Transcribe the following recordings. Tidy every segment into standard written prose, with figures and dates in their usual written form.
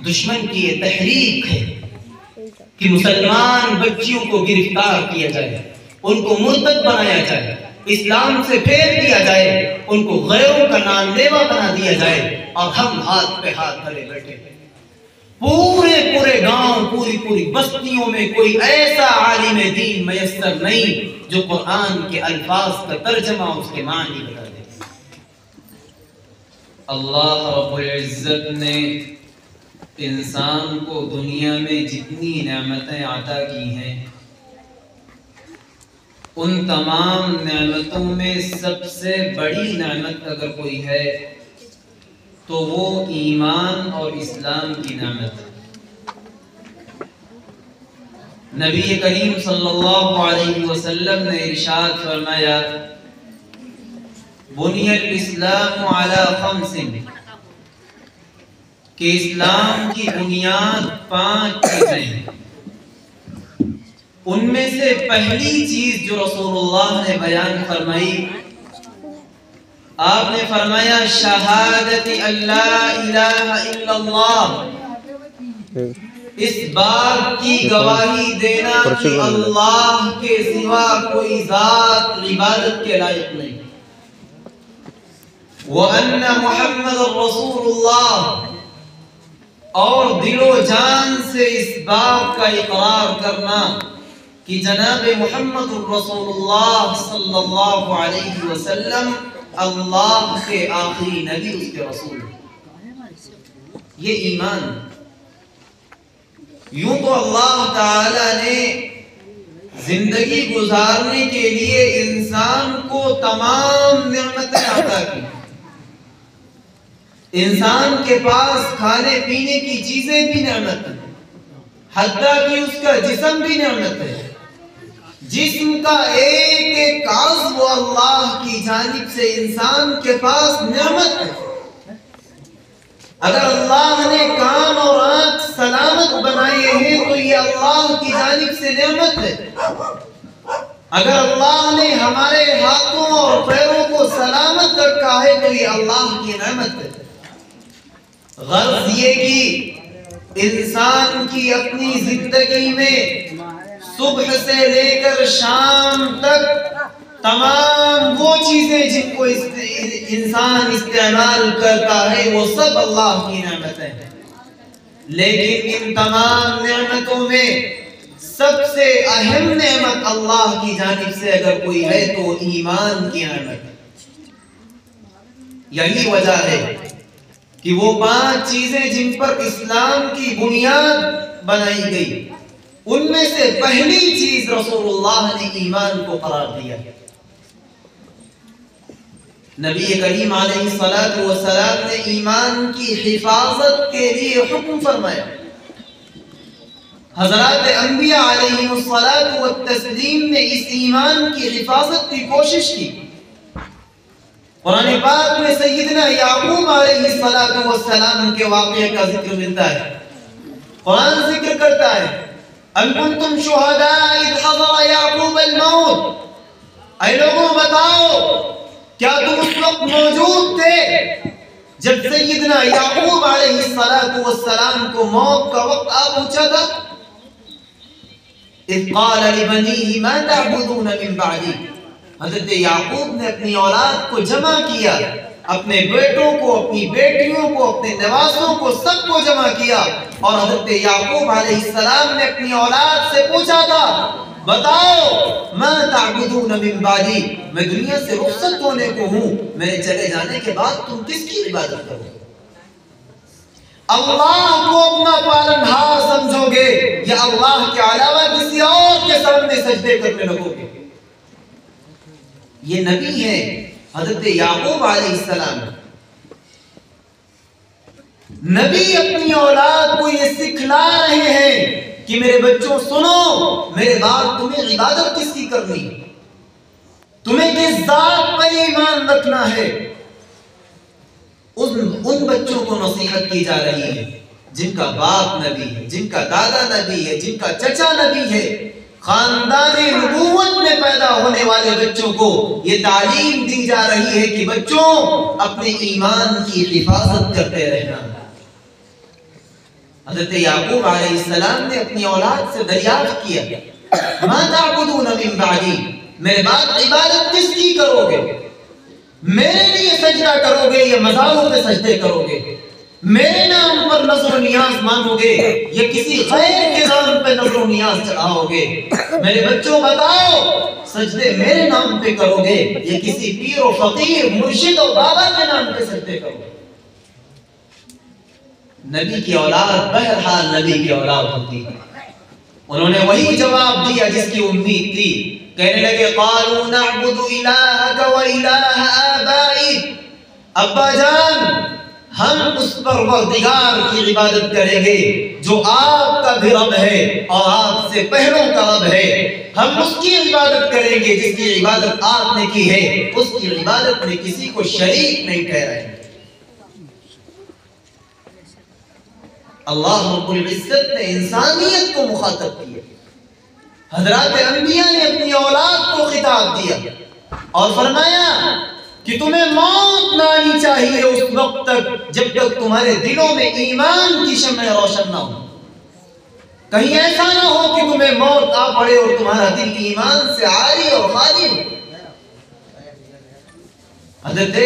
دشمن کی یہ تحریک ہے کہ مسلمان بچیوں کو گرفتار کیا جائے، ان کو مرتد بنایا جائے، اسلام سے پھیر دیا جائے، ان کو غیروں کا نام لیوا بنا دیا جائے، اور ہم ہاتھ پہ ہاتھ دھرے بیٹھے ہیں۔ پورے گاؤں، پوری بستیوں میں کوئی ایسا عالم دین میسر نہیں جو قرآن کے الفاظ کا ترجمہ اس کے معنی بتا دے۔ اللہ رب العزت نے انسان کو دنیا میں جتنی نعمتیں عطا کی ہیں، ان تمام نعمتوں میں سب سے بڑی نعمت اگر کوئی ہے تو وہ ایمان اور اسلام کی نعمت ہے۔ نبی کریم صلی اللہ علیہ وسلم نے ارشاد فرمایا، بنی الاسلام علی خمس، کہ اسلام کی بنیاد 5 چیزیں ہیں۔ ان میں سے پہلی چیز جو رسول اللہ نے بیان فرمائی، آپ نے فرمایا شہادت اللہ الہ الا اللہ، اس بات کی گواہی دینا کہ اللہ کے سوا کوئی ذات عبادت کے لائق نہیں، وَأَنَّ مُحَمَّدٌ رَّسُولُ اللَّهِ، اور دل و جان سے اس بات کا اقرار کرنا کہ جناب محمد الرسول اللہ صلی اللہ علیہ وسلم اللہ کے آخری نبی، اس کے رسول، یہ ایمان۔ یوں تو اللہ تعالی نے زندگی گزارنے کے لیے انسان کو تمام نعمتیں عطا کی، انسان کے پاس کھانے پینے کی چیزیں بھی نعمت ہیں، حتیٰ کہ اس کا جسم بھی نعمت ہے، جسم کا ایک ایک عضو اللہ کی جانب سے انسان کے پاس نعمت ہے۔ اگر اللہ نے کان اور آنکھ سلامت بنائے ہیں تو یہ اللہ کی جانب سے نعمت ہے۔ اگر اللہ نے ہمارے ہاتھوں اور پیروں کو سلامت رکھا ہے تو یہ اللہ کی نعمت ہے۔ غرض یہ کہ انسان کی اپنی زندگی میں صبح سے لے کر شام تک تمام وہ چیزیں جن کو انسان استعمال کرتا ہے وہ سب اللہ کی نعمتیں ہیں، لیکن ان تمام نعمتوں میں سب سے اہم نعمت اللہ کی جانب سے اگر کوئی ہے تو ایمان کی نعمت ہے۔ یہی وجہ ہے کہ وہ 5 چیزیں جن پر اسلام کی بنیاد بنائی گئی، ان میں سے پہلی چیز رسول اللہ نے ایمان کو قرار دیا۔ نبی کریم علیہ السلام نے ایمان کی حفاظت کے لیے حکم فرمایا۔ حضرات انبیاء علیہ السلام نے اس ایمان کی حفاظت کی کوشش کی۔ قرآن پاک میں سیدنا یعقوب علیہ السلام کے واقعے کا ذکر ملتا ہے۔ قرآن ذکر کرتا ہے، أَن كُنتُمْ شُهَدَاءَ إِذْ حَضَرَ يَعْقُوبَ الْمَوْتُ، اے لوگوں بتاؤ کیا تم اس وقت موجود تھے جب سیدنا یعقوب علیہ السلام کو موت کا وقت آ پہنچا تھا؟ اذ قال لبنیہ ما تعبدون من بعدی، حضرت یعقوب نے اپنی اولاد کو جمع کیا، اپنے بیٹوں کو، اپنی بیٹیوں کو، اپنے نواسوں کو، سب کو جمع کیا، اور حضرت یعقوب علیہ السلام نے اپنی اولاد سے پوچھا تھا، بتاؤ ما تعبدون من بعدی، میں دنیا سے رخصت ہونے کو ہوں، میرے چلے جانے کے بعد تم کس کی عبادت کرو؟ اللہ کو اپنا پالنہار سمجھو گے یا اللہ کے علاوہ کسی اور کے سامنے سجدے کرنے لگو گے؟ یہ نبی ہے حضرت یعقوب علیہ السلام، نبی اپنی اولاد کو یہ سکھلا رہے ہیں کہ میرے بچوں سنو، میرے بعد تمہیں عبادت کس کی کرنی، تمہیں کس ذات پر ایمان رکھنا ہے۔ ان بچوں کو نصیحت کی جا رہی ہے جن کا باپ نبی ہے، جن کا دادا نبی ہے، جن کا چچا نبی ہے، خاندان نبوت میں پیدا ہونے والے بچوں کو یہ تعلیم دی جا رہی ہے کہ بچوں اپنے ایمان کی حفاظت کرتے رہنا۔ حضرت یعقوب علیہ السلام نے اپنی اولاد سے دریافت کیا ما تعبدون من بعدی، میرے بعد عبادت کس کی کرو گے؟ میرے لیے سجدہ کرو گے یا مزاروں پہ سجدے کرو گے؟ میرے نام پر نظر و نیاز مانو گے یا کسی غیر کے نام پہ نظر و نیاز چڑھاؤ گے؟ میرے بچوں بتاؤ، سجدے میرے نام پہ کرو گے یا کسی پیر و فقیر مرشد و بابا کے نام پہ سجدے کرو گے؟ نبی کی اولاد بہرحال نبی کی اولاد ہوتی ہے، انہوں نے وہی جواب دیا جس کی امید تھی. کہنے لگے قالوا نعبد الہک و الہ آبائک، ابا جان ہم اس پروردگار کی عبادت کریں گے جو آپ کا بھی رب ہے اور آپ سے پہلوں کا رب ہے. ہم اس کی عبادت کریں گے جس کی عبادت آپ نے کی ہے، اس کی عبادت میں کسی کو شریک نہیں ٹھہرائیں گے. اللہ رب العزت نے انسانیت کو مخاطب کیا، حضرات انبیاء نے اپنی اولاد کو خطاب دیا اور فرمایا کہ تمہیں موت نہ آنی چاہیے اس وقت تک جب تک تمہارے دلوں میں ایمان کی شمع روشن نہ ہو. کہیں ایسا نہ ہو کہ تمہیں موت آ پڑے اور تمہارا دل ایمان سے عاری اور خالی ہو. حضرت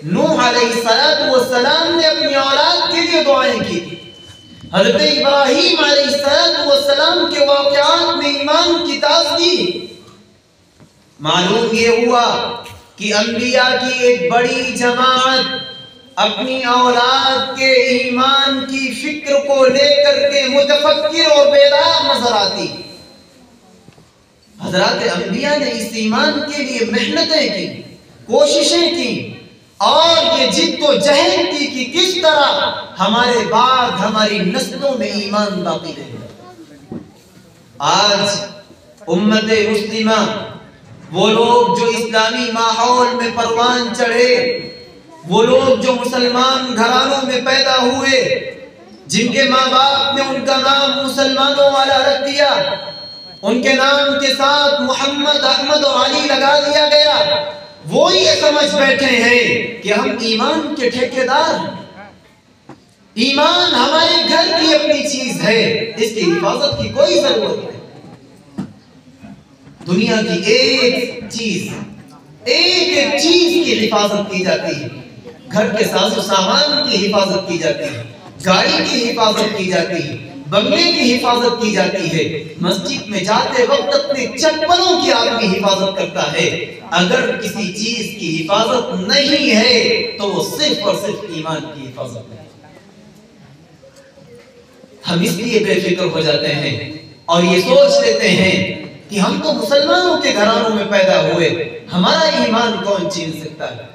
نوح علیہ السلام نے اپنی اولاد کے لیے دعائیں کی تھی. حضرت ابراہیم علیہ السلام کے واقعات میں ایمان کی تازگی. معلوم یہ ہوا کہ انبیاء کی ایک بڑی جماعت اپنی اولاد کے ایمان کی فکر کو لے کر کے متفکر اور بیدار نظر آتی. حضرات انبیاء نے اس ایمان کے لیے محنتیں کی، کوششیں کی اور یہ جد و جہد کی کہ کس طرح ہمارے بعد ہماری نسلوں میں ایمان باقی رہے. آج امت مسلمہ، وہ لوگ جو اسلامی ماحول میں پروان چڑھے، وہ لوگ جو مسلمان گھرانوں میں پیدا ہوئے، جن کے ماں باپ نے ان کا نام مسلمانوں والا رکھ دیا، ان کے نام کے ساتھ محمد، احمد اور علی لگا دیا گیا، وہ یہ سمجھ بیٹھے ہیں کہ ہم ایمان کے ٹھیکیدار ہیں. ایمان ہمارے گھر کی اپنی چیز ہے، اس کی حفاظت کی کوئی ضرورت نہیں. دنیا کی ایک چیز کی حفاظت کی جاتی ہے، گھر کے ساز و سامان کی حفاظت کی جاتی ہے، گاڑی کی حفاظت کی جاتی ہے، بنگلے کی حفاظت کی جاتی ہے، مسجد میں جاتے وقت اپنے چپلوں کی آدمی حفاظت کرتا ہے. اگر کسی چیز کی حفاظت نہیں ہے تو وہ صرف اور صرف ایمان کی حفاظت ہے. ہم اس لیے بے فکر ہو جاتے ہیں اور یہ سوچ لیتے ہیں کہ ہم تو مسلمانوں کے گھرانوں میں پیدا ہوئے، ہمارا ایمان کون چھین سکتا ہے.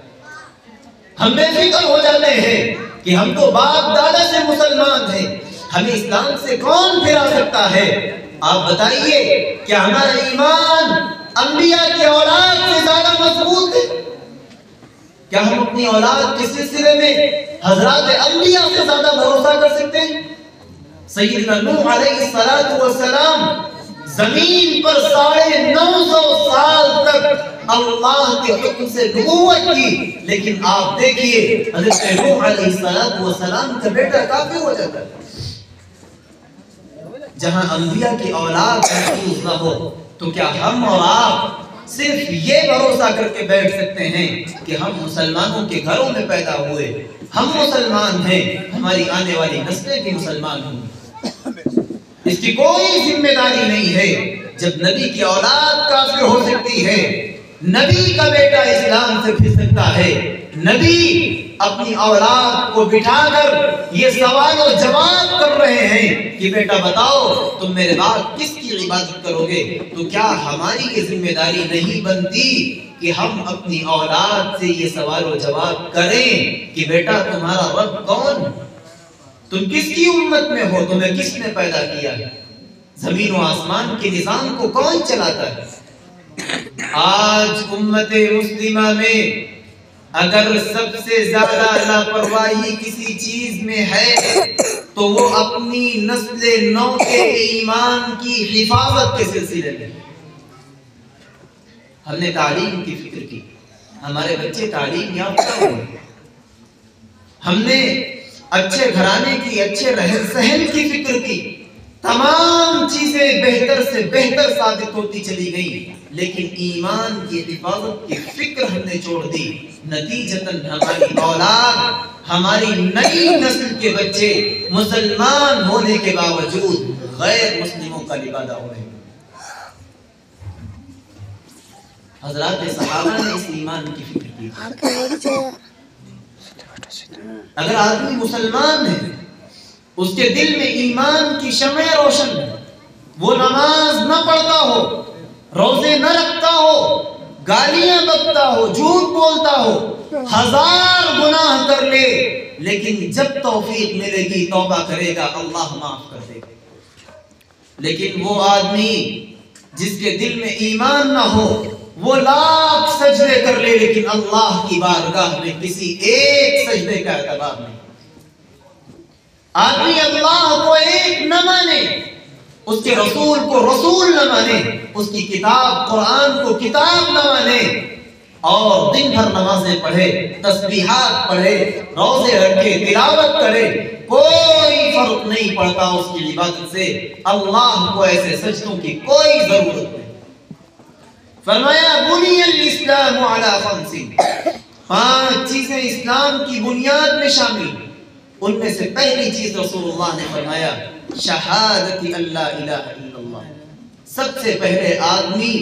ہم بے فکر ہو جاتے ہیں کہ ہم تو باپ دادا سے مسلمان ہیں، ہمیں اسلام سے کون پھرا سکتا ہے. آپ بتائیے کیا ہمارا ایمان انبیاء کی اولاد سے زیادہ مضبوط ہے؟ کیا ہم اپنی اولاد کے سلسلے میں حضرات انبیاء سے زیادہ بھروسہ کر سکتے ہیں؟ سیدنا نوح علیہ السلام زمین پر 950 سال تک اللہ کے حکم سے نبوت کی، لیکن آپ دیکھیے حضرت نوح علیہ السلام کا بیٹا کافر ہو جاتا ہے. جہاں انبیاء کی اولاد محفوظ نہ ہو تو کیا ہم اور آپ صرف یہ بھروسہ کر کے بیٹھ سکتے ہیں کہ ہم مسلمانوں کے گھروں میں پیدا ہوئے، ہم مسلمان ہیں، ہماری آنے والی نسلیں بھی مسلمان ہوں؟ اس کی کوئی ذمہ داری نہیں ہے. جب نبی کی اولاد کافر ہو سکتی ہے، نبی کا بیٹا اسلام سے پھر سکتا ہے، نبی اپنی اولاد کو بٹھا کر یہ سوال و جواب کر رہے ہیں کہ بیٹا بتاؤ تم میرے بعد کس کی عبادت کرو گے، تو کیا ہماری یہ ذمہ داری نہیں بنتی کہ ہم اپنی اولاد سے یہ سوال و جواب کریں کہ بیٹا تمہارا رب کون، تم کس کی امت میں ہو، تمہیں کس نے پیدا کیا ہے، زمین و آسمان کے نظام کو کون چلاتا ہے. آج امت مسلمہ میں اگر سب سے زیادہ لاپرواہی کسی چیز میں ہے تو وہ اپنی نسل نو کے ایمان کی حفاظت کے سلسلے میں. ہم نے تعلیم کی فکر کی، ہمارے بچے تعلیم یافتہ ہوئے، ہم نے اچھے گھرانے کی، اچھے رہن سہن کی فکر کی، تمام چیزیں بہتر سے بہتر ثابت ہوتی چلی گئی، لیکن ایمان کی حفاظت کی فکر ہم نے چھوڑ دی۔ نتیجتاً ہماری اولاد، ہماری نئی نسل کے بچے مسلمان ہونے کے باوجود غیر مسلموں کا لبادہ ہو رہے ہیں۔ حضرات صحابہ نے اس ایمان کی فکر کی۔ اگر آدمی مسلمان ہے، اس کے دل میں ایمان کی شمع روشن ہے، وہ نماز نہ پڑھتا ہو، روزے نہ رکھتا ہو، گالیاں بکتا ہو، جھوٹ بولتا ہو، ہزار گناہ کر لے، لیکن جب توفیق ملے گی توبہ کرے گا، اللہ معاف کر دے گا۔ لیکن وہ آدمی جس کے دل میں ایمان نہ ہو، وہ لاکھ سجدے کر لے، لیکن اللہ کی بارگاہ میں کسی ایک سجدے کا اعتبار نہیں۔ آدمی اللہ کو ایک نہ مانے، اس کے رسول کو رسول نہ مانے، اس کی کتاب قرآن کو کتاب نہ مانے، اور دن بھر نمازیں پڑھے، تسبیحات پڑھے، روزے رکھے، تلاوت کرے، کوئی فرق نہیں پڑتا اس کی عبادت سے۔ اللہ کو ایسے سجدوں کی کوئی ضرورت نہیں۔ فرمایا بنی الاسلام علی خمس، 5 چیزیں اسلام کی بنیاد میں شامل ہیں۔ ان میں سے پہلی چیز رسول اللہ نے فرمایا شہادت اللہ الہ الا اللہ۔ سب سے پہلے آدمی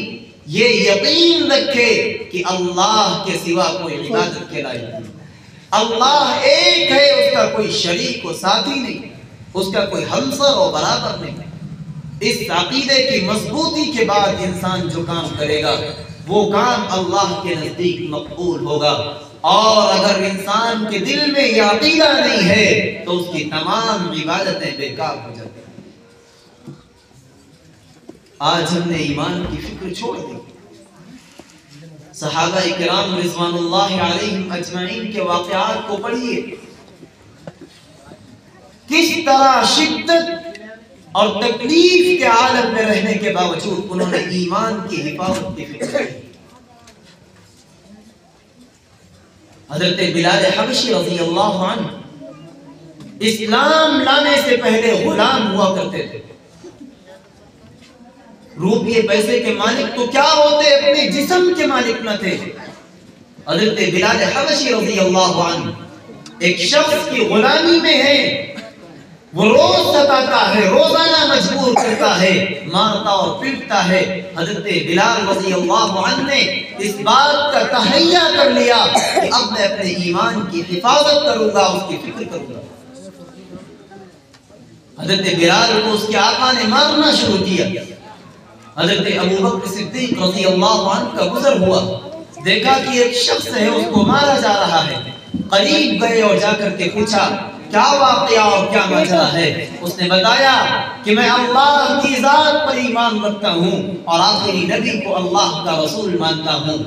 یہ یقین رکھے کہ اللہ کے سوا کوئی عبادت کے لائق نہیں، اللہ ایک ہے، اس کا کوئی شریک و ساتھی نہیں، اس کا کوئی ہمسر و برابر نہیں۔ اس عقیدے کی مضبوطی کے بعد انسان جو کام کرے گا وہ کام اللہ کے نزدیک مقبول ہوگا، اور اگر انسان کے دل میں یہ عقیدہ نہیں ہے تو اس کی تمام عبادتیں بیکار ہو جاتی ہیں۔ آج ہم نے ایمان کی فکر چھوڑ دی۔ صحابہ کرام رضوان اللہ علیہم اجمعین کے واقعات کو پڑھیے، کس طرح شدت اور تکلیف کے عالم میں رہنے کے باوجود انہوں نے ایمان کی حفاظت کی فکر کی۔ حضرت بلال حبشی رضی اللہ عنہ اسلام لانے سے پہلے غلام ہوا کرتے تھے۔ روپیے پیسے کے مالک تو کیا ہوتے، اپنے جسم کے مالک نہ تھے۔ حضرت بلال حبشی رضی اللہ عنہ ایک شخص کی غلامی میں ہے، وہ روز ستاتا ہے، روزانہ مجبور کرتا ہے، مارتا اور پیٹتا ہے۔ حضرت بلال رضی اللہ عنہ نے اس بات کا تہیہ کر لیا کہ اب میں اپنے ایمان کی حفاظت کروں گا، اس کی فکر کروں گا۔ حضرت بلال کو اس کے آقا نے مارنا شروع کیا۔ حضرت ابوبکر صدیق رضی اللہ عنہ کا گزر ہوا، دیکھا کہ ایک شخص ہے اس کو مارا جا رہا ہے، قریب گئے اور جا کر کے پوچھا کیا واقعہ اور کیا ماجرا ہے۔ اس نے بتایا کہ میں اللہ کی ذات پر ایمان رکھتا ہوں اور آخری نبی کو اللہ کا رسول مانتا ہوں۔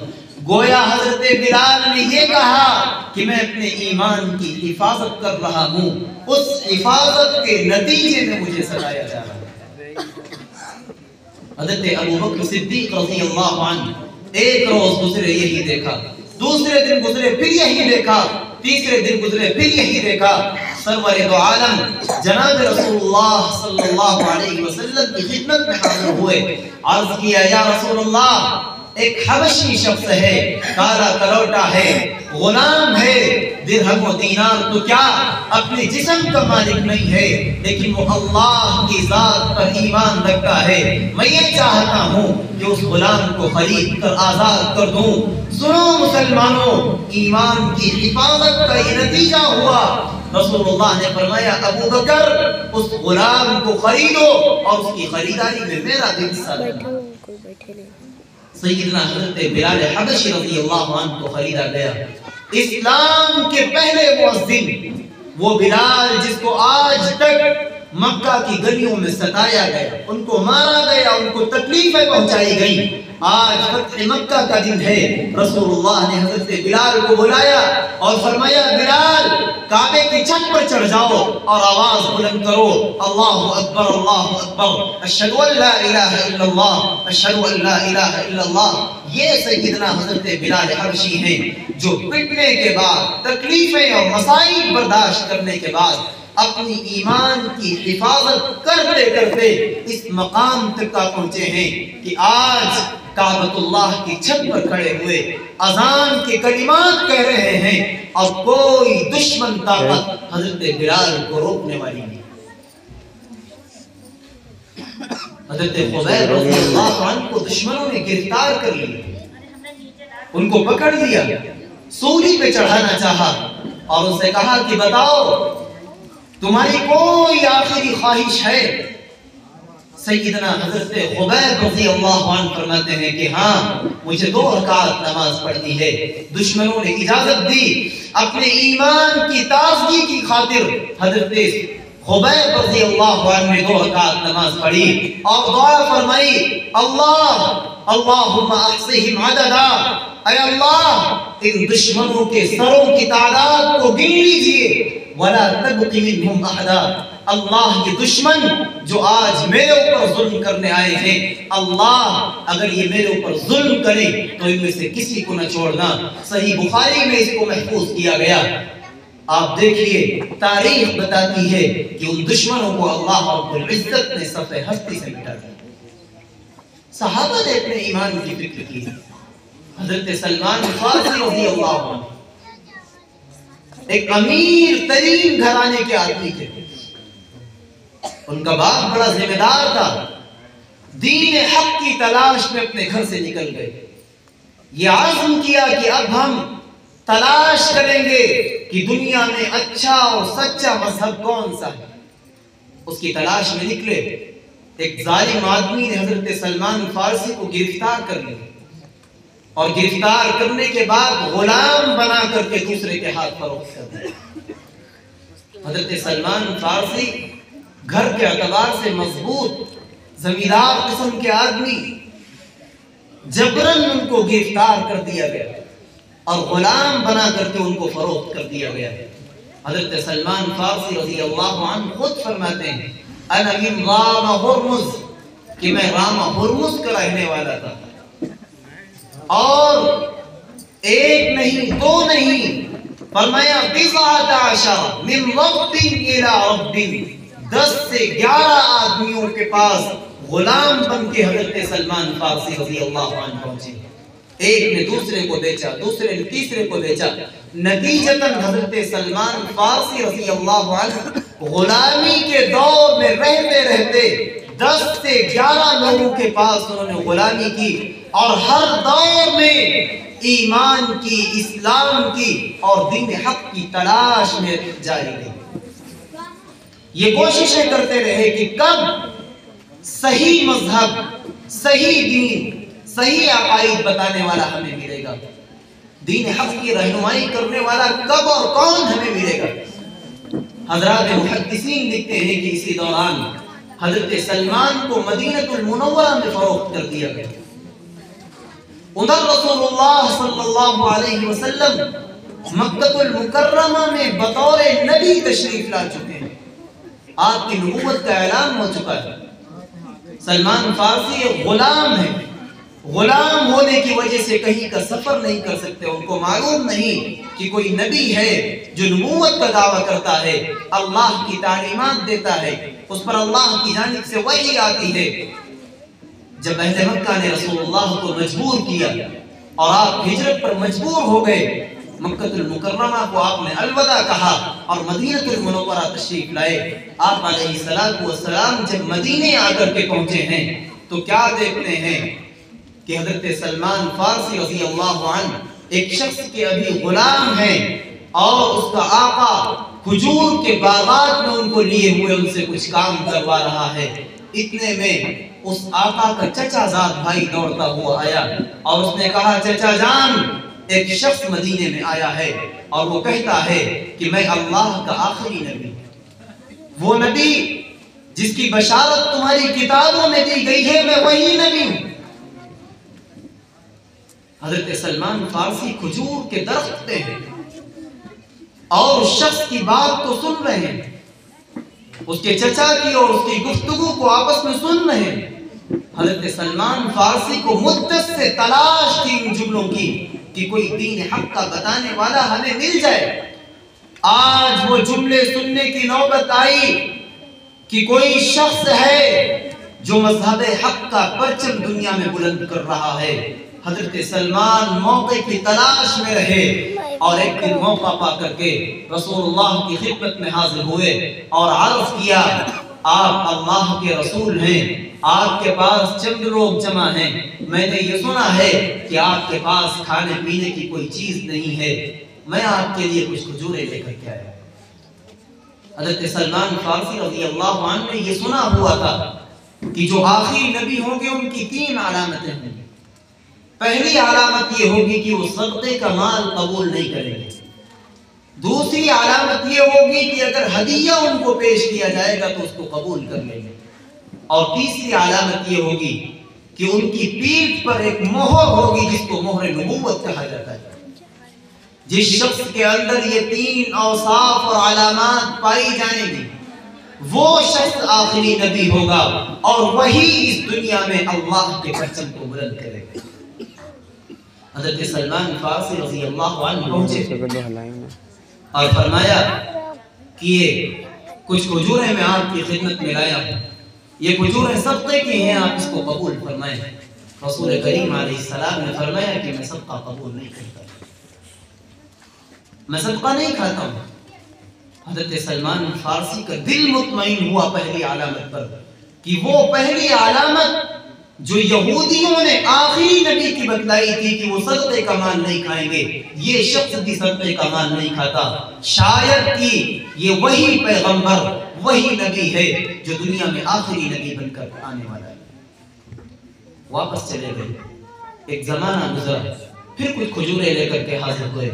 گویا حضرت بلال نے یہ کہا کہ میں اپنے ایمان کی حفاظت کر رہا ہوں، اس حفاظت کے نتیجے میں مجھے سزایا جا رہا ہے۔ حضرت ابوبکر صدیق رضی اللہ عنہ ایک روز گزرے یہی دیکھا، دوسرے دن گزرے پھر یہی دیکھا، تیسرے دن گزرے پھر یہی دیکھا۔ سرور دو عالم جناب رسول اللہ صلی اللہ علیہ وسلم کی خدمت میں حاضر ہوئے، عرض کیا یا رسول اللہ، ایک حبشی شخص ہے، کالا کلوٹا ہے، غلام ہے، درہم و دینار تو کیا اپنے جسم کا مالک نہیں ہے، لیکن وہ اللہ کی ذات پر ایمان رکھتا ہے۔ میں یہ چاہتا ہوں کہ اس غلام کو خرید کر آزاد کر دوں۔ سنو مسلمانوں، ایمان کی حفاظت کا یہ نتیجہ ہوا۔ رسول اللہ نے فرمایا ابو بکر اس غلام کو خریدو اور اس کی خریداری میں میرا بھی حصہ دینا۔ سیدنا حضرت بلال حبشی رضی اللہ عنہ کو خریدا گیا۔ اسلام کے پہلے مؤذن، وہ بلال جس کو آج تک مکہ کی گلیوں میں ستایا گیا، ان کو مارا گیا، ان کو تکلیفیں پہنچائی گئی، آج فتح مکہ کا دن ہے، رسول اللہ نے حضرت بلال کو بلایا اور فرمایا بلال کعبے کی چھت پر چڑھ جاؤ اور آواز بلند کرو، اللہ اکبر اللہ اکبر، اشہد ان لا الہ الا اللہ، اشہد ان لا الہ الا اللہ۔ یہ سیدنا حضرت بلال حبشی ہیں جو پٹنے کے بعد، تکلیفیں اور مصائب برداشت کرنے کے بعد اپنی ایمان کی حفاظت کرتے کرتے اس مقام تک پہنچے ہیں کہ آج کعبۃ اللہ کی چھت پر کھڑے ہوئے اذان کے کلمات کہہ رہے ہیں اور کوئی دشمن طاقت حضرت بلال کو روکنے والی نہیں۔ حضرت خبیب رضی اللہ عنہ کو دشمنوں نے گرفتار کر لیا، ان کو پکڑ لیا، سولی پہ چڑھانا چاہا اور ان سے کہا کہ بتاؤ تمہاری کوئی آخری خواہش ہے؟ سیدنا حضرت خبیب رضی اللہ عنہ فرماتے ہیں کہ ہاں مجھے 2 رکعت نماز پڑھنی ہے۔ دشمنوں نے اجازت دی، اپنے ایمان کی تازگی کی خاطر حضرت خبیب رضی اللہ عنہ نے 2 رکعت نماز پڑھی اور دعا فرمائی، اللہم احصہم عددا، اے اللہ ان دشمنوں کے سروں کی تعداد کو گن لیجئے، وَلَا تَبْقِ مِنْهُمْ أَحَدًا، اللہ کے دشمن جو آج میرے اوپر ظلم کرنے آئے ہیں، اللہ اگر یہ میرے اوپر ظلم کریں تو ان میں سے کسی کو نہ چھوڑنا۔ صحیح بخاری میں اس کو محفوظ کیا گیا۔ آپ دیکھیے تاریخ بتاتی ہے کہ ان دشمنوں کو اللہ رب العزت نے صفحہ ہستی سے مٹا دیا۔ صحابہ نے اپنے ایمان کی فکر کی۔ حضرت سلمان فارسی رضی اللہ عنہ ایک امیر ترین گھرانے کے آدمی تھے، ان کا باپ بڑا ذمہ دار تھا، دین حق کی تلاش میں اپنے گھر سے نکل گئے، یہ عزم کیا کہ اب ہم تلاش کریں گے کہ دنیا میں اچھا اور سچا مذہب کون سا ہے۔ اس کی تلاش میں نکلے، ایک ظالم آدمی نے حضرت سلمان فارسی کو گرفتار کر لیا اور گرفتار کرنے کے بعد غلام بنا کر کے دوسرے کے ہاتھ فروخت کر دیا۔ حضرت سلمان فارسی گھر کے اعتبار سے مضبوط زمیندار قسم کے آدمی، جبرن ان کو گرفتار کر دیا گیا اور غلام بنا کر کے ان کو فروخت کر دیا گیا۔ حضرت سلمان فارسی رضی اللہ عنہ خود فرماتے ہیں انا من رام ہرمز، کہ میں رام ہرمز کا رہنے والا تھا، اور ایک نہیں 2 نہیں، فرمایا 19 من رب الى رب، 10 سے 11 آدمیوں کے پاس غلام بن کے حضرت سلمان فارسی رضی اللہ عنہ پہنچے۔ ایک نے دوسرے کو بیچا، دوسرے نے تیسرے کو بیچا، نتیجتاً حضرت سلمان فارسی رضی اللہ عنہ غلامی کے دور میں رہتے رہتے 10 سے 11 لوگوں کے پاس انہوں نے غلامی کی اور ہر دور میں ایمان کی، اسلام کی اور دین حق کی تلاش میں جاری رہے۔ یہ کوششیں کرتے رہے کہ کب صحیح مذہب، صحیح دین، صحیح عقائد بتانے والا ہمیں ملے گا، دین حق کی رہنمائی کرنے والا کب اور کون ہمیں ملے گا۔ حضرات محدثین لکھتے ہیں کہ اسی دوران حضرت سلمان کو مدینہ المنورہ میں فروخت کر دیا گیا۔ ادھر رسول اللہ صلی اللہ علیہ وسلم مکہ المکرمہ میں بطور نبی تشریف لا چکے ہیں، آپ کی نبوت کا اعلان ہو چکا ہے۔ سلمان فارسی ایک غلام ہے، غلام ہونے کی وجہ سے کہیں کا سفر نہیں کر سکتے، ان کو معلوم نہیں کہ کوئی نبی ہے جو نبوت کا دعویٰ کرتا ہے، اللہ کی تعلیمات دیتا ہے، اس پر اللہ کی جانب سے وحی آتی ہے۔ جب اہل مکہ نے رسول اللہ کو مجبور کیا اور آپ ہجرت پر مجبور ہو گئے، مکہ المکرمہ کو آپ نے الوداع کہا اور مدینہ المنورہ تشریف لائے۔ آپ علیہ السلام جب مدینے آ کر کے پہنچے ہیں تو کیا دیکھتے ہیں کہ حضرت سلمان فارسی رضی اللہ عنہ ایک شخص کے ابھی غلام ہیں اور اس کا آقا کھجور کے باغات میں ان کو لیے ہوئے ان سے کچھ کام کروا رہا ہے۔ اتنے میں اس آقا کا چچا زاد بھائی دوڑتا ہوا آیا اور اس نے کہا چچا جان، ایک شخص مدینے میں آیا ہے اور وہ کہتا ہے کہ میں اللہ کا آخری نبی، وہ نبی جس کی بشارت تمہاری کتابوں میں دی گئی ہے، میں وہی نبی ہوں۔ حضرت سلمان فارسی کھجور کے درخت پہ ہیں اور اس شخص کی بات کو سن رہے ہیں، اس کے چچا کی اور اس کی گفتگو کو آپس میں سن رہے ہیں۔ حضرت سلمان فارسی کو مدت سے تلاش تھی ان جملوں کی کہ کوئی دین حق کا بتانے والا ہمیں مل جائے۔ آج وہ جملے سننے کی نوبت آئی کہ کوئی شخص ہے جو مذہب حق کا پرچم دنیا میں بلند کر رہا ہے۔ حضرت سلمان موقع کی تلاش میں رہے اور ایک دن موقع پا کر کے رسول اللہ کی خدمت میں حاضر ہوئے اور عرض کیا، آپ اللہ کے رسول ہیں، آپ کے پاس چند لوگ جمع ہیں، میں نے یہ سنا ہے کہ آپ کے پاس کھانے پینے کی کوئی چیز نہیں ہے، میں آپ کے لیے کچھ کھجوریں لے کر کے آیا۔ حضرت سلمان فارسی رضی اللہ عنہ نے یہ سنا ہوا تھا کہ جو آخری نبی ہوں گے ان کی 3 علامتیں ہوں گی۔ پہلی علامت یہ ہوگی کہ وہ صدقے کا مال قبول نہیں کریں گے۔ دوسری علامت یہ ہوگی کہ اگر ہدیہ ان کو پیش کیا جائے گا تو اس کو قبول کر لیں گے۔ اور تیسری علامت یہ ہوگی کہ ان کی پیٹھ پر ایک مہر ہوگی جس کو مہر نبوت کہا جاتا ہے۔ جس شخص کے اندر یہ 3 اوصاف اور علامات پائی جائیں گی وہ شخص آخری نبی ہوگا اور وہی اس دنیا میں اللہ کے پرچم کو بلند کرے گا۔ حضرت سلمان فارسی رضی اللہ عنہ پہنچے اور فرمایا کہ یہ کچھ کھجوریں میں آپ کی خدمت میں لایا ہوں، یہ کھجوریں صدقے کی ہیں، آپ اس کو قبول فرمائیں۔ رسول کریم علیہ السلام نے فرمایا کہ میں صدقہ قبول نہیں کرتا، میں صدقہ نہیں کھاتا ہوں۔ حضرت سلمان فارسی کا دل مطمئن ہوا پہلی علامت پر کہ وہ پہلی علامت جو یہودیوں نے آخری نبی کی بتلائی تھی کہ وہ صدقے کا مال نہیں کھائیں گے، یہ شخص بھی صدقے کا مال نہیں کھاتا، شاید کہ یہ وہی پیغمبر وہی نبی ہے جو دنیا میں آخری نبی بن کر آنے والا ہے۔ واپس چلے گئے، ایک زمانہ گزرا، پھر کچھ کھجوریں لے کر کے حاضر ہوئے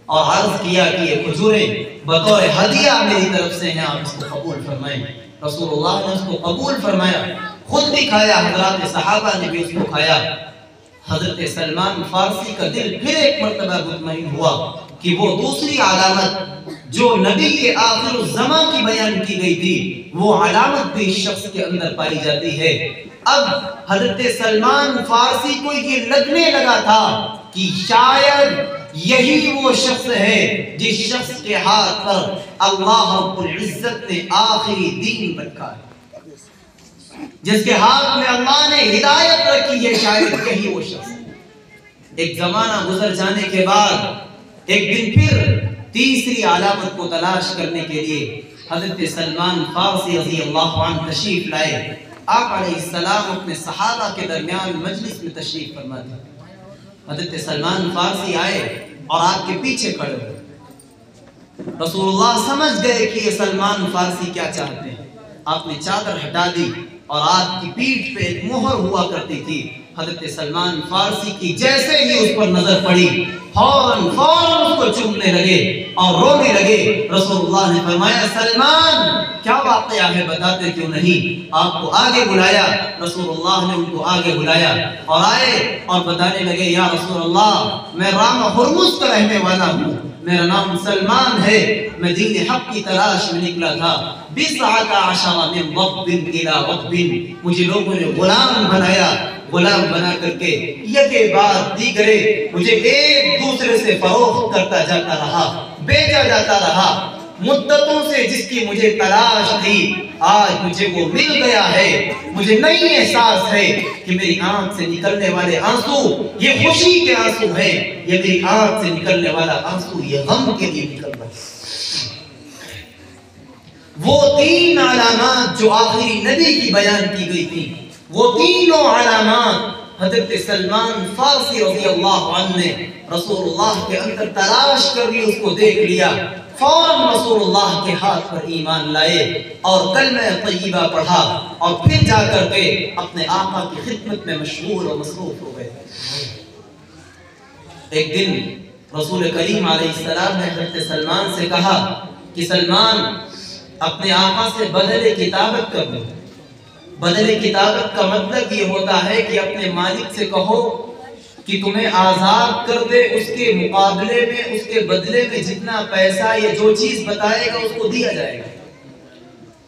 اور عرض کیا کہ یہ کھجوریں بطور ہدیہ میری طرف سے ہیں، آپ اس کو قبول فرمائیں۔ رسول اللہ نے اس کو قبول فرمایا، خود بھی کھایا، حضرات صحابہ نے بھی اس کو کھایا۔ حضرت سلمان فارسی کا دل پھر ایک مرتبہ مطمئن ہوا کہ وہ دوسری علامت جو نبی کے آخر الزمان کی بیان کی گئی تھی وہ علامت بھی اس شخص کے اندر پائی جاتی ہے۔ اب حضرت سلمان فارسی کو یہ لگنے لگا تھا کہ شاید یہی وہ شخص ہے جس شخص کے ہاتھ پر اللہ رب العزت نے آخری دین رکھا ہے، جس کے ہاتھ میں اللہ نے ہدایت رکھی ہے، شاید یہی وہ شخص ہے۔ ایک زمانہ گزر جانے کے بعد ایک دن پھر تیسری علامت کو تلاش کرنے کے لیے حضرت سلمان فارسی رضی اللہ عنہ تشریف لائے۔ آپ علیہ السلام اپنے صحابہ کے درمیان مجلس میں تشریف فرما تھے۔ حضرت سلمان فارسی آئے اور آپ کے پیچھے کھڑے ہوئے۔ رسول اللہ سمجھ گئے کہ یہ سلمان فارسی کیا چاہتے ہیں۔ آپ نے چادر ہٹا دی اور آپ کی پیٹھ پہ ایک مہر ہوا کرتی تھی۔ حضرت سلمان فارسی کی جیسے ہی اس پر نظر پڑی فوراً اس کو چومنے لگے اور رونے لگے۔ رسول اللہ نے فرمایا سلمان کیا واقعہ ہے، بتاتے کیوں نہیں؟ آپ کو آگے بلایا، رسول اللہ نے ان کو آگے بلایا اور آئے اور بتانے لگے یا رسول اللہ میں رام ہرمز کا رہنے والا ہوں، میرا نام سلمان ہے، میں دین حق کی تلاش میں نکلا تھا، 19 من وقب الى وقب، مجھے لوگوں نے غلام بنایا، غلام بنا کر کے یکے بعد دیگرے مجھے ایک دوسرے سے فروخت کرتا جاتا رہا، بیچا جاتا رہا، مدتوں سے جس کی مجھے تلاش تھی آج مجھے وہ مل گیا ہے۔ مجھے نہیں احساس ہے کہ میری آنکھ سے نکلنے والے آنسو یہ خوشی کے آنسو ہیں، یہ میری آنکھ سے نکلنے والا آنسو یہ غم کے لیے نکل رہا ہے۔ وہ 3 علامات جو آخری نبی کی بیان کی گئی تھی، وہ تینوں علامات حضرت سلمان فارسی رضی اللہ عنہ نے رسول اللہ کے اندر تلاش کر لی، اس کو دیکھ لیا، فوراً رسول اللہ کے ہاتھ پر ایمان لائے اور کلمہ طیبہ پڑھا اور پھر جا کر کے اپنے آقا کی خدمت میں مشغول و مصروف ہو گئے۔ ایک دن رسول کریم علیہ السلام نے حضرت سلمان سے کہا کہ سلمان اپنے آقا سے بدل کتابت کر دو۔ بدل کتابت کا مطلب یہ ہوتا ہے کہ اپنے مالک سے کہو کہ تمہیں آزاد کر دے، اس کے مقابلے میں، اس کے بدلے میں جتنا پیسہ یا جو چیز بتائے گا اس کو دیا جائے گا۔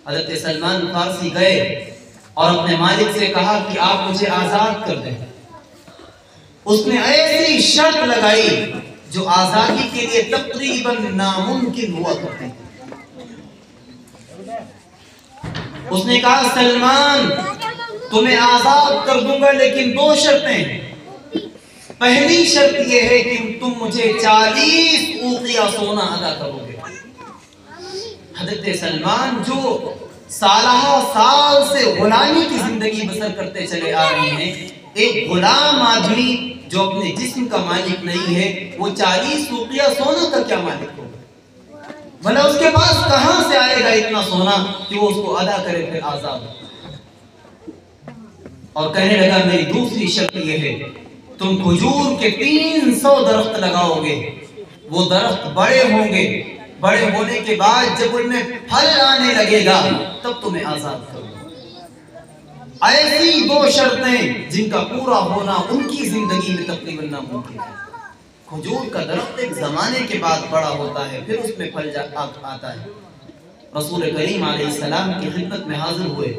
حضرت سلمان فارسی گئے اور اپنے مالک سے کہا کہ آپ مجھے آزاد کر دیں۔ اس نے ایسی شرط لگائی جو آزادی کے لیے تقریباً ناممکن ہوا کرتی۔ اس نے کہا سلمان تمہیں آزاد کر دوں گا لیکن 2 شرطیں۔ پہلی شرط یہ ہے کہ تم مجھے 40 اوقیہ سونا ادا کرو گے۔ حضرت سلمان جو سالہ سال سے غلامی کی زندگی بسر کرتے چلے آ رہے ہیں، ایک غلام آدمی جو اپنے جسم کا مالک نہیں ہے، وہ 40 اوقیہ سونا کا کیا مالک ہوگا؟ بھلا اس کے پاس کہاں سے آئے گا اتنا سونا کہ وہ اس کو ادا کرے پھر آزاد ہو؟ اور کہنے لگا میری دوسری شرط یہ ہے، تم کھجور کے 300 درخت لگاؤ گے، وہ درخت بڑے ہوں گے، بڑے ہونے کے بعد جب ان میں پھل آنے لگے گا تب تمہیں آزاد کروں گا۔ ایسی 2 شرطیں جن کا پورا ہونا ان کی زندگی میں تقریباً ناممکن ہے۔ کھجور کا درخت ایک زمانے کے بعد بڑا ہوتا ہے، پھر اس میں پھل آتا ہے۔ رسول کریم علیہ السلام کی خدمت میں حاضر ہوئے،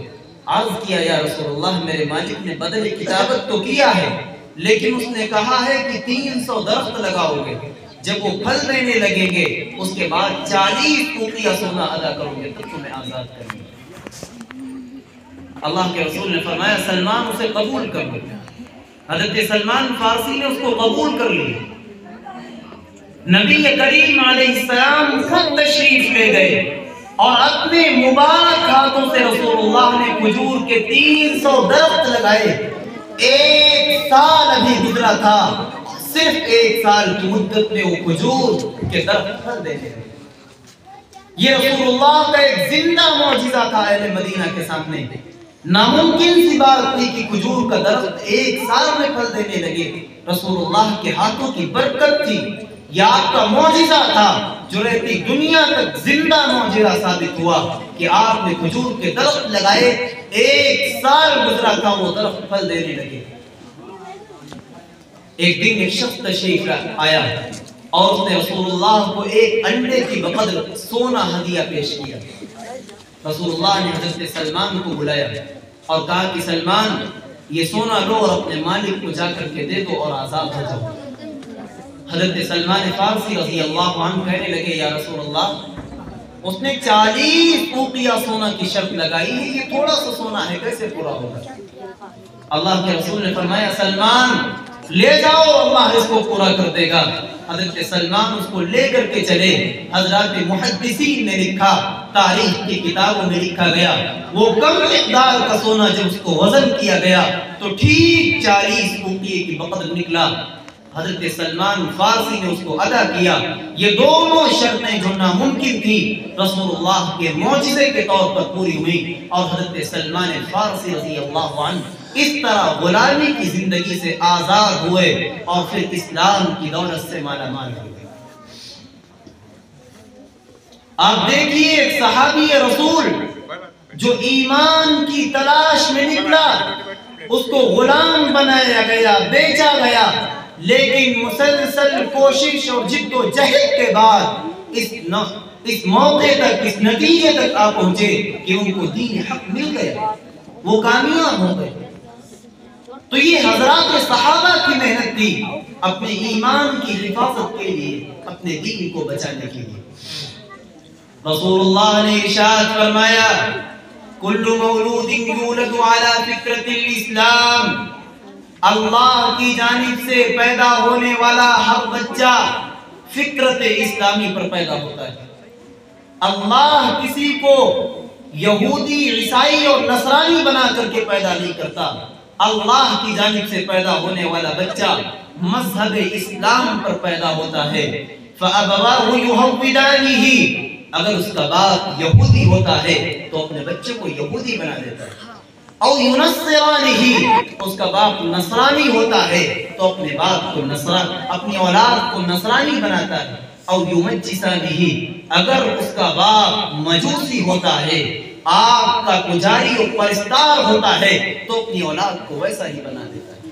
عرض کیا یا رسول اللہ میرے مالک نے بدل کتابت تو کیا ہے لیکن اس نے کہا ہے کہ 300 درخت لگاؤ گے، جب وہ پھل دینے لگیں گے اس کے بعد 40 اوقیہ سونا ادا کرو گے تب تمہیں آزاد کریں گے۔ اللہ کے رسول نے فرمایا سلمان اسے قبول کر لو۔ حضرت سلمان فارسی نے اس کو قبول کر لیا۔ نبی کریم علیہ السلام خود تشریف لے گئے اور اپنے مبارک ہاتھوں سے رسول اللہ نے کھجور کے 300 درخت لگائے۔ 1 سال ابھی گزرا تھا، صرف 1 سال کی مدت میں وہ کھجور کے درخت پھل دینے لگے۔ یہ رسول اللہ کا ایک زندہ معجزہ تھا اہل مدینہ کے سامنے۔ ناممکن سی بات تھی کہ کھجور کا درخت 1 سال میں پھل دینے لگے۔ رسول اللہ کے ہاتھوں کی برکت تھی، یہ آپ کا معجزہ تھا جو رہتی دنیا تک زندہ معجزہ ثابت ہوا کہ آپ نے کھجور کے درخت لگائے، 1 سال گزرا تھا وہ درخت پھل دینے لگے۔ ایک دن ایک شخص تشریف آیا اور اس نے رسول اللہ کو ایک انڈے کی بقدر سونا ہدیہ پیش کیا۔ رسول اللہ نے حضرت سلمان کو بلایا اور کہا کہ سلمان یہ سونا لو اور اپنے مالک کو جا کر کے دے دو اور آزاد ہو جاؤ۔ حضرت سلمان فارسی رضی اللہ عنہ کہنے لگے یا رسول اللہ اس نے 40 اوقیہ سونا کی شرط لگائی ہے، یہ تھوڑا سا سونا ہے کیسے پورا ہوگا؟ اللہ کے رسول نے فرمایا سلمان لے جاؤ اللہ اس کو پورا کر دے گا۔ حضرت سلمان اس کو لے کر کے چلے۔ حضرات محدثین نے لکھا، تاریخ کی کتابوں میں لکھا گیا وہ کم مقدار کا سونا جب اس کو وزن کیا گیا تو ٹھیک 40 اوقیہ کی بقدر نکلا۔ حضرت سلمان فارسی نے اس کو ادا کیا۔ یہ دونوں شرطیں جو ناممکن تھی رسول اللہ کے معجزے کے طور پر پوری ہوئی اور حضرت سلمان فارسی رضی اللہ عنہ اس طرح غلامی کی زندگی سے آزاد ہوئے اور پھر اسلام کی دولت سے مالا مال ہوئے۔ آپ دیکھیے ایک صحابی رسول جو ایمان کی تلاش میں نکلا، اس کو غلام بنایا گیا، بیچا گیا، لیکن مسلسل کوشش اور جد و جہد کے بعد اس موقع تک، اس نتیجے تک آپ پہنچے کہ ان کو دین حق مل گیا، وہ کامیاب ہو گئے۔ تو یہ حضرات صحابہ کی محنت تھی اپنے ایمان کی حفاظت کے لیے، اپنے دین کو بچانے کے لیے۔ رسول اللہ نے ارشاد فرمایا کل مولود یولد علی فطرت الاسلام، اللہ کی جانب سے پیدا ہونے والا ہر بچہ فطرت اسلامی پر پیدا ہوتا ہے۔ اللہ کسی کو یہودی، عیسائی اور نصرانی بنا کر کے پیدا نہیں کرتا۔ اللہ کی جانب سے پیدا ہونے والا بچہ مذہب اسلام پر پیدا ہوتا ہے۔ فَأَبَوَاهُ يُهَوِّدَانِهِ، اگر اس کا باپ یہودی ہوتا ہے تو اپنے بچے کو یہودی بنا دیتا ہے۔ او يُنَصِّرَانِهِ، اس کا باپ نصرانی ہوتا ہے تو اپنے باپ کو اپنی اولاد کو نصرانی بناتا ہے۔ او يُمَجِّسَانِهِ، اگر اس کا باپ مجوسی ہوتا ہے، آپ کا پجاری اور پرستار ہوتا ہے تو اپنی اولاد کو ویسا ہی بنا دیتا ہے۔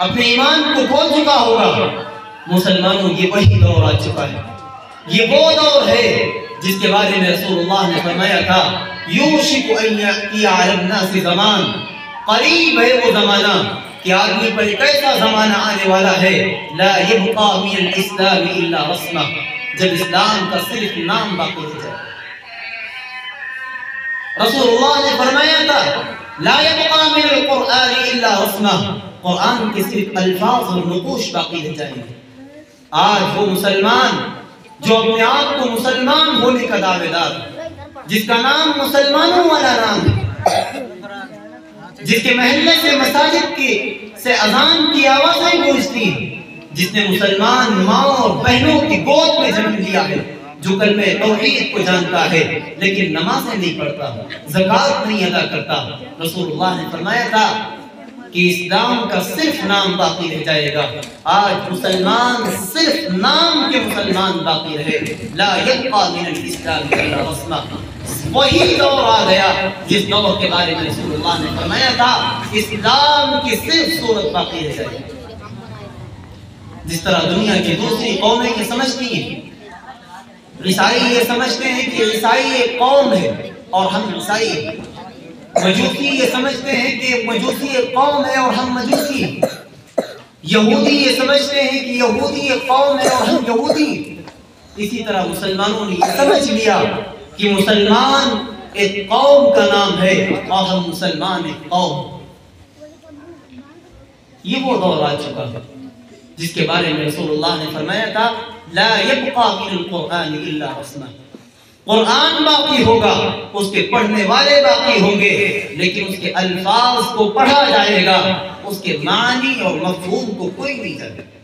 اپنے ایمان کو کھو چکا ہوگا۔ مسلمانوں یہ وہی دور آ چکا ہے، یہ وہ دور ہے جس کے بارے میں رسول اللہ نے فرمایا تھا یوشک ان یأتی علی الناس زمان، قریب ہے وہ زمانہ کہ آدمی پر ایک ایسا زمانہ آنے والا ہے لا یبقى من الاسلام الا رسمہ، جب اسلام کا صرف نام باقی رہ جائے۔ رسول اللہ نے فرمایا تھا لا یبقى من القرآن الا رسمہ، قرآن کے صرف الفاظ اور نقوش باقی رہ جائیں گے۔ آج وہ مسلمان جو اپنے آپ کو مسلمان ہونے کا دعوے دار، جس کا نام مسلمانوں والا نام ہے، جس کے محلے سے مساجد کی سے اذان کی آوازیں گونجتی ہیں، جس نے مسلمان ماں اور بہنوں کی گود میں جنم لیا ہے، جو کلمہ توحید کو جانتا ہے لیکن نمازیں نہیں پڑھتا، زکوٰۃ نہیں ادا کرتا، رسول اللہ نے فرمایا تھا کہ اسلام کا صرف نام باقی رہ جائے گا۔ آج مسلمان صرف نام کے مسلمان باقی رہے، لا یبقى من الاسلام الا رسمہ۔ وہی دور آ گیا جس دور کے بارے میں رسول اللہ نے فرمایا تھا اسلام کی صرف صورت باقی رہ جائے گی۔ جس طرح دنیا کی دوسری قومیں یہ سمجھتی ہیں، عیسائی یہ سمجھتے ہیں کہ عیسائی ایک قوم ہے اور ہم عیسائی ہیں، مجوسی یہ سمجھتے ہیں کہ مجوسی ایک قوم ہے اور ہم مجوسی ہیں، یہودی یہ سمجھتے ہیں کہ یہودی ایک قوم ہے اور ہم یہودی ہیں۔ اسی طرح مسلمانوں نے یہ سمجھ لیا کہ مسلمان ایک قوم کا نام ہے اور ہم مسلمان ایک قوم۔ یہ وہ دور آ چکا ہے جس کے بارے میں رسول اللہ نے فرمایا تھا لا یبقى من القرآن الا رسمہ، قرآن باقی ہوگا، اس کے پڑھنے والے باقی ہوں گے، لیکن اس کے الفاظ کو پڑھا جائے گا، اس کے معنی اور مفہوم کو کوئی نہیں جانے گا۔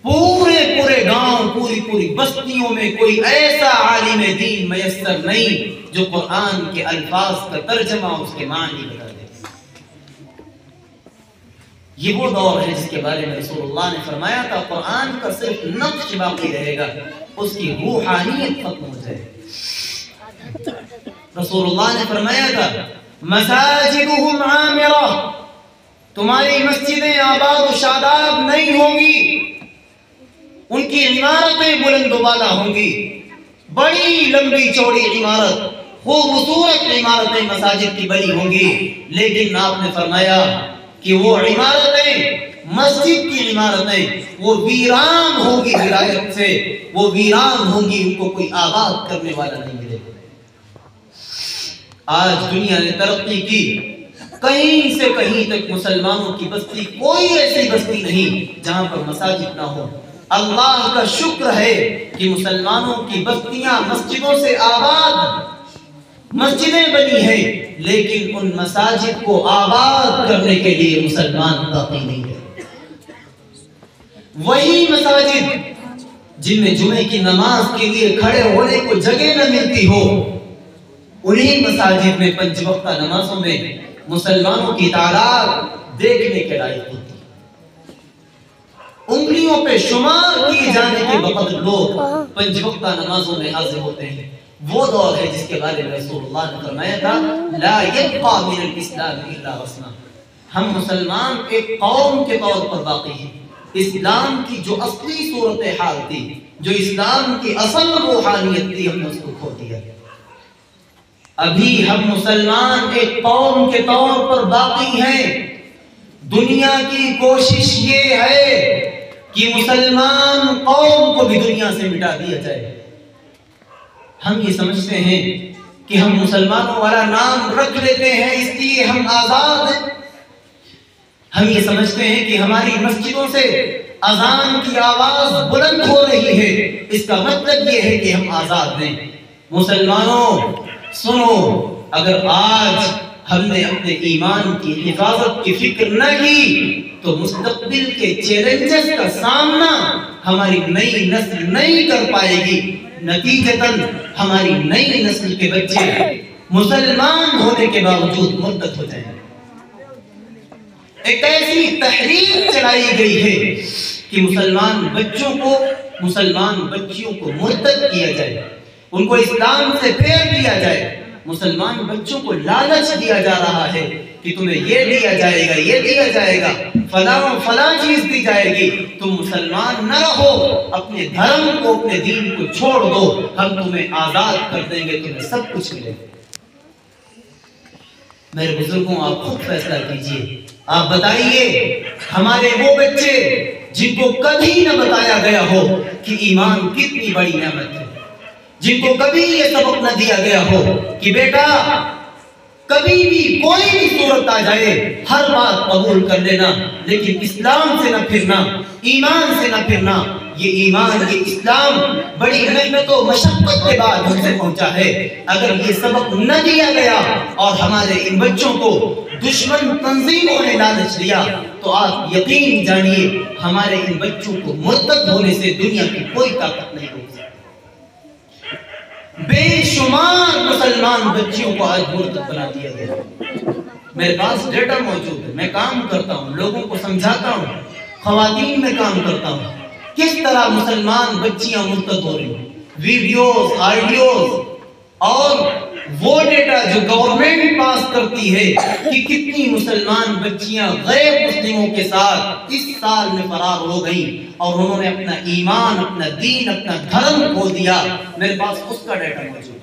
پورے گاؤں، پوری بستیوں میں کوئی ایسا عالم دین میسر نہیں جو قرآن کے الفاظ کا ترجمہ اور اس کے معنی بتا دے۔ یہ وہ دور ہے جس کے بارے میں رسول اللہ نے فرمایا تھا قرآن کا صرف نقش باقی رہے گا، اس کی روحانیت ختم ہو جائے۔ رسول اللہ نے فرمایا تھا مساجدہم عامرہ، تمہاری مسجدیں آباد و شاداب نہیں ہوں گی، ان کی عمارتیں بلند و بالا ہوں گی، بڑی لمبی چوڑی عمارت، خوبصورت عمارتیں مساجد کی بنی ہوں گی، لیکن آپ نے فرمایا کہ وہ عمارتیں، مسجد کی عمارتیں وہ ویران ہوں گی، ولایت سے وہ ویران ہوں گی، ان کو کوئی آباد کرنے والا نہیں ملے گا۔ آج دنیا نے ترقی کی، کہیں سے کہیں تک مسلمانوں کی بستی، کوئی ایسی بستی نہیں جہاں پر مساجد نہ ہو۔ اللہ کا شکر ہے کہ مسلمانوں کی بستیاں مسجدوں سے آباد، مسجدیں بنی ہیں، لیکن ان مساجد کو آباد کرنے کے لیے مسلمان باقی نہیں ہے۔ وہی مساجد جن میں جمعے کی نماز کے لیے کھڑے ہونے کو جگہ نہ ملتی ہو، انہی مساجد میں پنج وقتہ نمازوں میں مسلمانوں کی تعداد دیکھنے کے لائق ہوتی ہے۔ انگلیوں پہ شمار کیے جانے کے بقدر لوگ پنج وقتہ نمازوں میں حاضر ہوتے ہیں۔ وہ دور ہے جس کے بارے میں رسول اللہ نے فرمایا تھا لا یبقى من الاسلام الا رسمہ، ہم مسلمان ایک قوم کے طور پر باقی ہیں۔ اسلام کی جو اصلی صورتحال تھی، جو اسلام کی اصل روحانیت تھی، ہم نے اس کو کھو دیا۔ ابھی ہم مسلمان ایک قوم کے طور پر باقی ہیں۔ دنیا کی کوشش یہ ہے کہ مسلمان قوم کو بھی دنیا سے مٹا دیا جائے۔ ہم یہ سمجھتے ہیں کہ ہم مسلمانوں والا نام رکھ لیتے ہیں اس لیے ہم آزاد ہیں۔ ہم یہ سمجھتے ہیں کہ ہماری مسجدوں سے اذان کی آواز بلند ہو رہی ہے، اس کا مطلب یہ ہے کہ ہم آزاد ہیں۔ مسلمانوں سنو، اگر آج ہم نے اپنے ایمان کی حفاظت کی فکر نہ کی تو مستقبل کے چیلنجز کا سامنا ہماری نئی نسل نہیں کر پائے گی۔ نتیجتاً ہماری نئی نسل کے بچے مسلمان ہونے کے باوجود مرتد ہو جائیں گے۔ ایک ایسی تحریک چلائی گئی ہے کہ مسلمان بچیوں کو مرتد کیا جائے، ان کو اسلام سے پھیر دیا جائے۔ مسلمان بچوں کو لالچ دیا جا رہا ہے کہ تمہیں یہ دیا جائے گا، یہ دیا جائے گا، فلاں فلاں چیز دی جائے گی، تم مسلمان نہ رہو، اپنے دھرم کو اپنے دین کو چھوڑ دو، ہم تمہیں آزاد کر دیں گے، تمہیں سب کچھ ملے گا۔ میرے بزرگوں آپ خود فیصلہ کیجئے، آپ بتائیے ہمارے وہ بچے جن کو کبھی نہ بتایا گیا ہو کہ ایمان کتنی بڑی نعمت ہے، جن کو کبھی یہ سبق نہ دیا گیا ہو کہ بیٹا کبھی بھی کوئی بھی صورت آ جائے ہر بات قبول کر لینا، لیکن اسلام سے نہ پھرنا، ایمان سے نہ پھرنا۔ یہ ایمان، یہ اسلام بڑی محنت و مشقت کے بعد ہم سے پہنچا ہے۔ اگر یہ سبق نہ دیا گیا اور ہمارے ان بچوں کو دشمن تنظیموں نے لالچ دیا تو آپ یقین جانیے ہمارے ان بچوں کو مرتد ہونے سے دنیا کی کوئی طاقت نہیں روک سکتی۔ بے شمار مسلمان بچیوں کو آج مرتد بنا دیا گیا۔ میرے پاس ڈیٹا موجود ہے، میں کام کرتا ہوں، لوگوں کو سمجھاتا ہوں، خواتین میں کام کرتا ہوں، کس طرح مسلمان بچیاں مرتد ہو رہی ہیں، ویڈیوز، آڈیوز، اور وہ ڈیٹا جو گورنمنٹ پاس کرتی ہے کہ کتنی مسلمان بچیاں غیر مسلموں کے ساتھ اس سال میں فرار ہو گئیں اور انہوں نے اپنا ایمان، اپنا دین، اپنا دھرم کھو دیا۔ میرے پاس اس کا ڈیٹا موجود ہے۔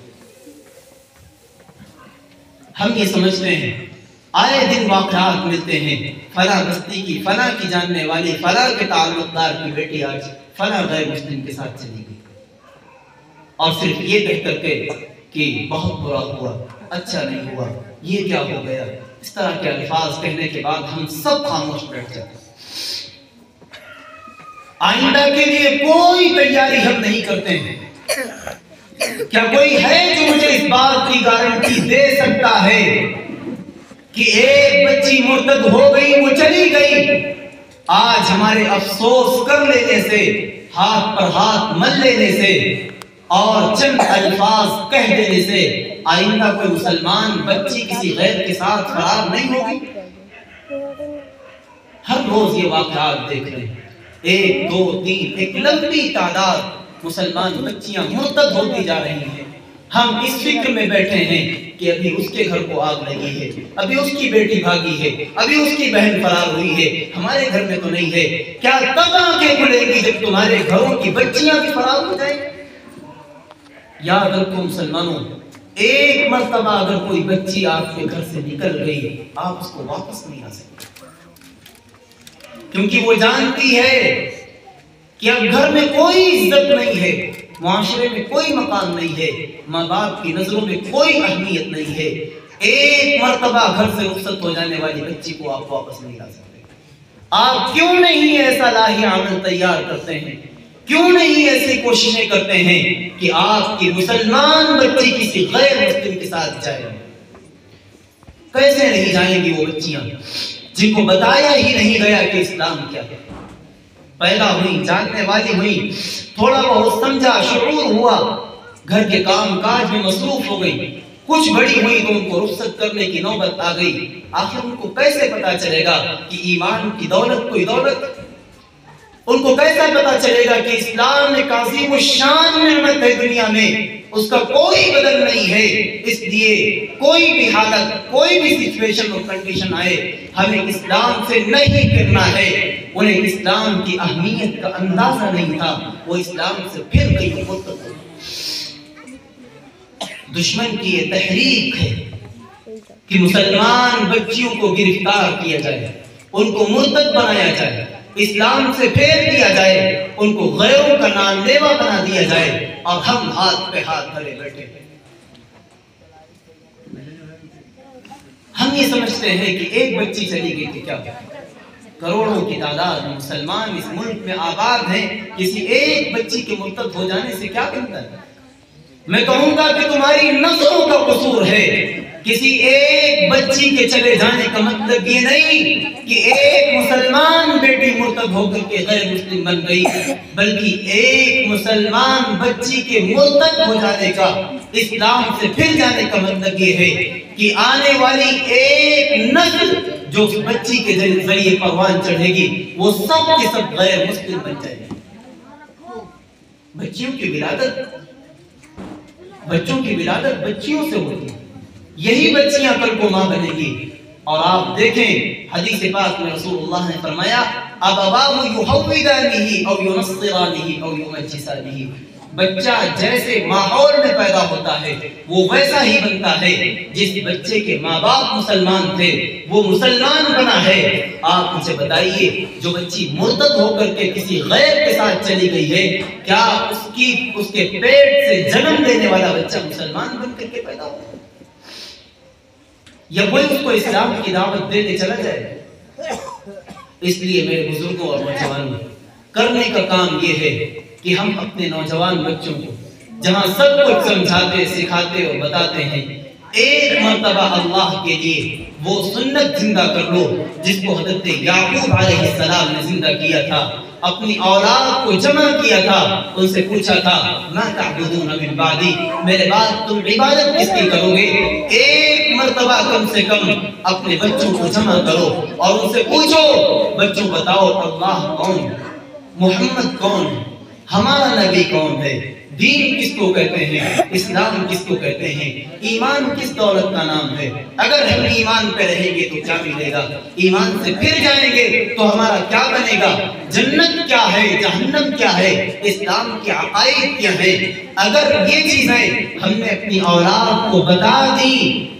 ہم یہ سمجھتے ہیں آئے دن واقعات ملتے ہیں، فلاں بستی کی فلاں کی جاننے والی فلاں کے تعلق دار کی بیٹی آج فلاں غیر مسلم کے ساتھ چلی گئی، اور صرف یہ کہہ کر کے کہ بہت برا ہوا، اچھا نہیں ہوا، یہ کیا ہو گیا، اس طرح کے الفاظ کہنے کے بعد ہم سب خاموش بیٹھ جاتے ہیں۔ آئندہ کے لیے کوئی تیاری ہم نہیں کرتے ہیں۔ کیا کوئی ہے جو مجھے اس بات کی گارنٹی دے سکتا ہے کہ ایک بچی مرتد ہو گئی، وہ چلی گئی، آج ہمارے افسوس کر لینے سے، ہاتھ پر ہاتھ مل لینے سے اور چند الفاظ کہہ دینے سے آئندہ کوئی مسلمان بچی کسی غیر کے ساتھ فرار نہیں ہوگی؟ ہر روز یہ واقعات دیکھ رہے ہیں، 1 2 3 ایک لمبی تعداد مسلمان بچیاں مرتد ہوتی جا رہی ہیں۔ ہم اس فکر میں بیٹھے ہیں کہ ابھی اس کے گھر کو آگ لگی ہے، ابھی اس کی بیٹی بھاگی ہے، ابھی اس کی بہن فرار ہوئی ہے، ہمارے گھر میں تو نہیں ہے۔ کیا تب آنکھیں کھلے گی جب تمہارے گھروں کی بچیاں بھی فرار ہو جائیں؟ یاد رکھو مسلمانوں، ایک مرتبہ اگر کوئی بچی آپ کے گھر سے نکل گئی، آپ اس کو واپس نہیں آ سکتے، کیونکہ وہ جانتی ہے کہ اب گھر میں کوئی عزت نہیں ہے، معاشرے میں کوئی مقام نہیں ہے، ماں باپ کی نظروں میں کوئی اہمیت نہیں ہے۔ ایک مرتبہ گھر سے رخصت ہو جانے والی بچی کو آپ واپس نہیں لا سکتے۔ آپ کیوں نہیں ایسا لاہی عمل تیار کرتے ہیں؟ کیوں نہیں ایسی کوششیں کرتے ہیں کہ آپ کی مسلمان بچی کسی غیر مسلم کے ساتھ جائے؟ کیسے نہیں جائیں گی وہ بچیاں جن کو بتایا ہی نہیں گیا کہ اسلام کیا ہے؟ پیدا ہوئی، جاننے والی ہوئی، تھوڑا بہت سمجھا، شعور ہوا، گھر کے کام کاج میں مصروف ہو گئی، کچھ بڑی ہوئی تو ان کو رخصت کرنے کی نوبت آ گئی۔ آخر ان کو کیسے پتا چلے گا کہ ایمان کی دولت کوئی دولت؟ ان کو کیسا پتا چلے گا کہ اسلام ایک عظیم الشان نعمت ہے دنیا میں، اس کا کوئی بدل نہیں ہے؟ اس لیے کوئی بھی حالت، کوئی بھی سچویشن اور کنڈیشن آئے، ہمیں اسلام سے نہیں پھرنا ہے۔ انہیں اسلام کی اہمیت کا اندازہ نہیں تھا، وہ اسلام سے پھر گئی، مرتد ہو گئی۔ دشمن کی یہ تحریک ہے کہ مسلمان بچیوں کو گرفتار کیا جائے، ان کو مرتد بنایا جائے، اسلام سے پھیر دیا جائے، ان کو غیروں کا نام لیوا بنا دیا جائے، اور ہم ہاتھ پہ ہاتھ دھرے بیٹھے ہیں۔ ہم یہ سمجھتے ہیں کہ ایک بچی چلی گئی تھی، کیا کروڑوں کی تعداد میں مسلمان اس ملک میں آباد ہیں، کسی ایک بچی کے مرتد ہو جانے سے کیا بنتا ہے؟ میں کہوں گا کہ تمہاری نسلوں کا قصور ہے۔ کسی ایک بچی کے چلے جانے کا مطلب یہ نہیں کہ ایک مسلمان بیٹی مرتد ہو کر کے غیر مسلم بن گئی، بلکہ ایک مسلمان بچی کے مرتد ہو جانے کا، اسلام سے پھر جانے کا مطلب یہ ہے کہ آنے والی ایک نسل جو اس بچی کے ذریعے پروان چڑھے گی، وہ سب کے سب غیر مسلم بن جائے گی۔ بچیوں کی ولادت، بچوں کی ولادت بچیوں سے ہوتی ہے، یہی بچیاں کل کو ماں بنے گی۔ اور آپ دیکھیں حدیث پاک میں رسول اللہ نے فرمایا ابواہ یحودانہ او ینصرانہ او یمجسانہ، بچہ جیسے ماحول میں پیدا ہوتا ہے وہ ویسا ہی بنتا ہے. جس بچے کے ماں باپ مسلمان تھے وہ مسلمان بنا ہے. آپ مجھے بتائیے جو بچی مرتد ہو کر کے کسی غیر کے ساتھ چلی گئی ہے، کیا اس کے پیٹ سے جنم لینے والا بچہ مسلمان بن کر کے پیدا ہو، یا کوئی اس کو اسلام کی دعوت دینے چلا جائے؟ اس لیے میرے بزرگوں اور نوجوانوں، کرنے کا کام یہ ہے کہ ہم اپنے نوجوان بچوں کو جہاں سب کچھ سمجھاتے سکھاتے اور بتاتے ہیں، ایک مرتبہ اللہ کے لیے وہ سنت زندہ کر لو جس کو حضرت یعقوب علیہ السلام نے زندہ کیا تھا. اپنی اولاد کو جمع کیا تھا، ان سے پوچھا تھا ما تعبدون من بعدی، میرے بعد تم عبادت کس کی کرو گے؟ ایک مرتبہ کم سے کم اپنے بچوں کو جمع کرو اور ان سے پوچھو بچوں بتاؤ اللہ کون، محمد کون، ہمارا نبی کون ہے، دین کس کو کہتے ہیں، اسلام کس کو کہتے ہیں، ایمان کس دولت کا نام ہے. اگر ہم ایمان پہ رہیں گے تو کیا ملے گا، ایمان سے پھر جائیں گے تو ہمارا کیا بنے گا، جنت کیا ہے، جہنم کیا ہے، اسلام کے عقائد کیا ہے. اگر یہ چیزیں ہم نے اپنی اولاد کو بتا دی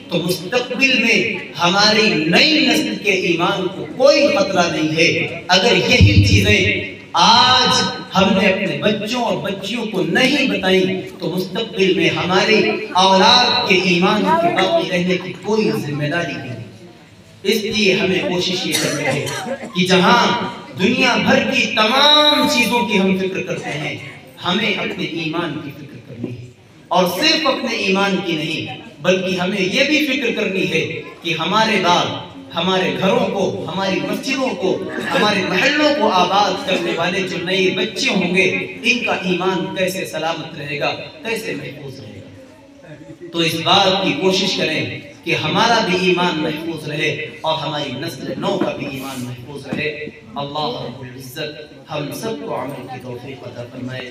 تو مستقبل میں ہماری نئی نسل کے ایمان کو کوئی خطرہ نہیں ہے. اگر یہی چیزیں آج ہم نے اپنے بچوں اور بچیوں کو نہیں بتائی تو مستقبل میں ہماری اولاد کے ایمان کے باقی رہنے کی کوئی ذمہ داری نہیں. اس لیے ہمیں کوشش یہ کرنی ہے کہ جہاں دنیا بھر کی تمام چیزوں کی ہم فکر کرتے ہیں، ہمیں اپنے ایمان کی فکر کرنی ہے. اور صرف اپنے ایمان کی نہیں بلکہ ہمیں یہ بھی فکر کرنی ہے کہ ہمارے بعد ہمارے گھروں کو، ہماری مسجدوں کو، ہمارے محلوں کو آباد کرنے والے جو نئے بچے ہوں گے ان کا ایمان کیسے سلامت رہے گا، کیسے محفوظ رہے گا. تو اس بات کی کوشش کریں کہ ہمارا بھی ایمان محفوظ رہے اور ہماری نسل نو کا بھی ایمان محفوظ رہے. اللہ رب العزت ہم سب کو عمل کی توفیق عطا فرمائے.